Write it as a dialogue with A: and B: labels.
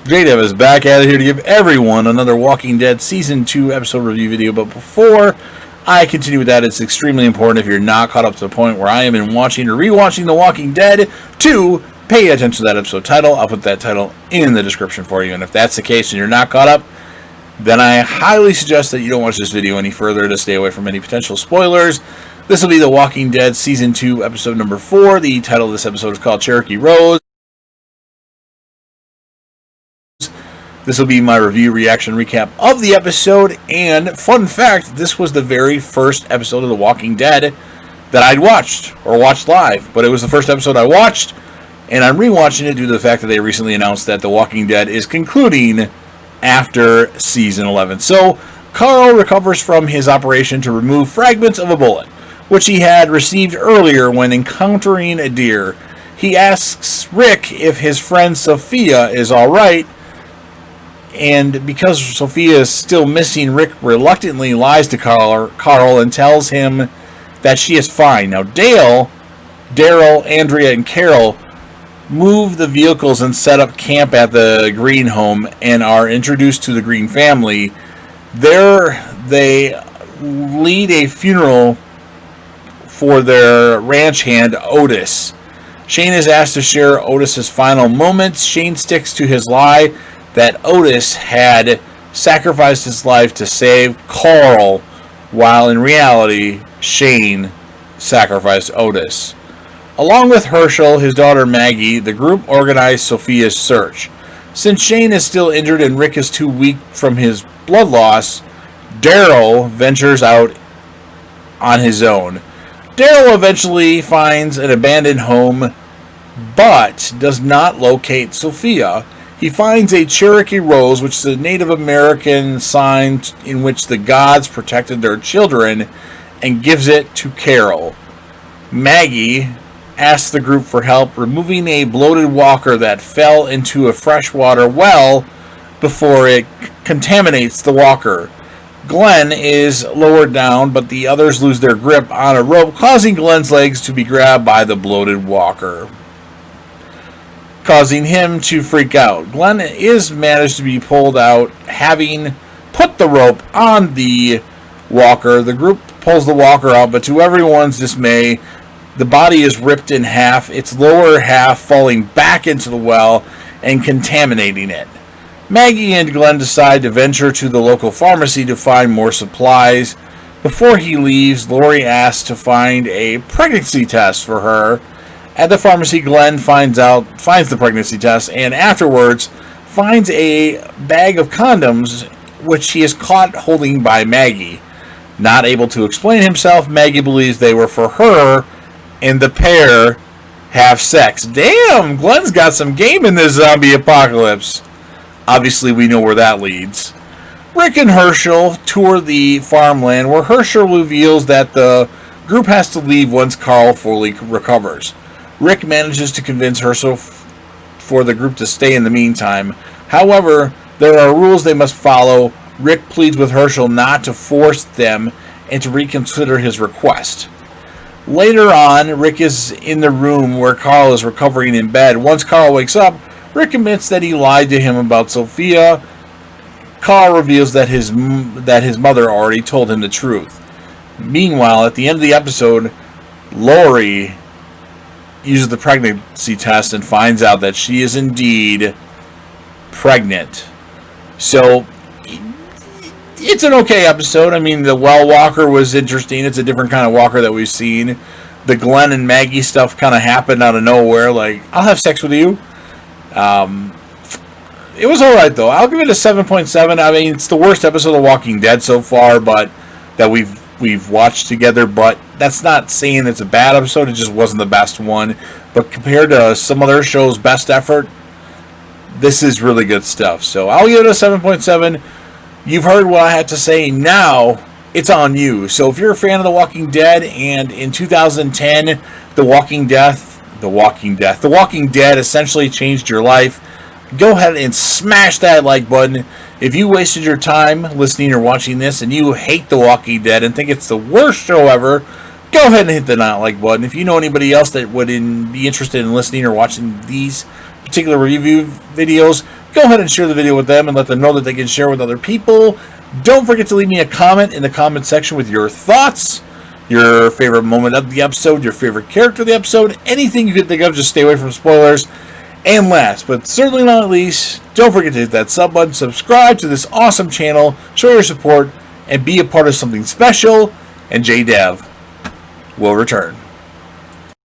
A: JDev is back at it here to give everyone another Walking Dead Season 2 episode review video. But before I continue with that, it's extremely important, if you're not caught up to the point where I am in watching or rewatching The Walking Dead, to pay attention to that episode title. I'll put that title in the description for you. And if that's the case and you're not caught up, then I highly suggest that you don't watch this video any further to stay away from any potential spoilers. This will be The Walking Dead Season 2 episode number 4. The title of this episode is called Cherokee Rose. This will be my review, reaction, recap of the episode, and fun fact, this was the very first episode of The Walking Dead that I'd watched, or watched live, but it was the first episode I watched, and I'm rewatching it due to the fact that they recently announced that The Walking Dead is concluding after Season 11. So, Carl recovers from his operation to remove fragments of a bullet, which he had received earlier when encountering a deer. He asks Rick if his friend Sophia is alright, and because Sophia is still missing, Rick reluctantly lies to Carl and tells him that she is fine. Now, Dale, Daryl, Andrea, and Carol move the vehicles and set up camp at the Green home and are introduced to the Green family. There, they lead a funeral for their ranch hand, Otis. Shane is asked to share Otis's final moments. Shane sticks to his lie that Otis had sacrificed his life to save Carl, while in reality, Shane sacrificed Otis. Along with Herschel, his daughter Maggie, the group organized Sophia's search. Since Shane is still injured and Rick is too weak from his blood loss, Daryl ventures out on his own. Daryl eventually finds an abandoned home, but does not locate Sophia. He finds a Cherokee rose, which is a Native American sign in which the gods protected their children, and gives it to Carol. Maggie asks the group for help removing a bloated walker that fell into a freshwater well before it contaminates the walker. Glenn is lowered down, but the others lose their grip on a rope, causing Glenn's legs to be grabbed by the bloated walker, causing him to freak out. Glenn is managed to be pulled out, having put the rope on the walker. The group pulls the walker out, but to everyone's dismay, the body is ripped in half, its lower half falling back into the well and contaminating it. Maggie and Glenn decide to venture to the local pharmacy to find more supplies. Before he leaves, Lori asks to find a pregnancy test for her. At the pharmacy, Glenn finds the pregnancy test, and afterwards finds a bag of condoms, which he is caught holding by Maggie. Not able to explain himself, Maggie believes they were for her, and the pair have sex. Damn, Glenn's got some game in this zombie apocalypse. Obviously, we know where that leads. Rick and Herschel tour the farmland, where Herschel reveals that the group has to leave once Carl fully recovers. Rick manages to convince Herschel for the group to stay in the meantime. However, there are rules they must follow. Rick pleads with Herschel not to force them and to reconsider his request. Later on, Rick is in the room where Carl is recovering in bed. Once Carl wakes up, Rick admits that he lied to him about Sophia. Carl reveals that his mother already told him the truth. Meanwhile, at the end of the episode, Lori uses the pregnancy test and finds out that she is indeed pregnant. So, it's an okay episode. I mean, the well walker was interesting. It's a different kind of walker that we've seen. The Glenn and Maggie stuff kind of happened out of nowhere. Like, I'll have sex with you. It was alright, though. I'll give it a 7.7. I mean, it's the worst episode of Walking Dead so far, but that we've watched together, but that's not saying it's a bad episode. It just wasn't the best one. But compared to some other shows' best effort, this is really good stuff. So I'll give it a 7.7. You've heard what I had to say. Now it's on you. So if you're a fan of The Walking Dead, and in 2010, The Walking Dead essentially changed your life, go ahead and smash that like button. If you wasted your time listening or watching this and you hate The Walking Dead and think it's the worst show ever, go ahead and hit the not like button. If you know anybody else that would be interested in listening or watching these particular review videos, go ahead and share the video with them and let them know that they can share with other people. Don't forget to leave me a comment in the comment section with your thoughts, your favorite moment of the episode, your favorite character of the episode, anything you can think of. Just stay away from spoilers. And last, but certainly not least, don't forget to hit that sub button, subscribe to this awesome channel, show your support, and be a part of something special. And JDev will return.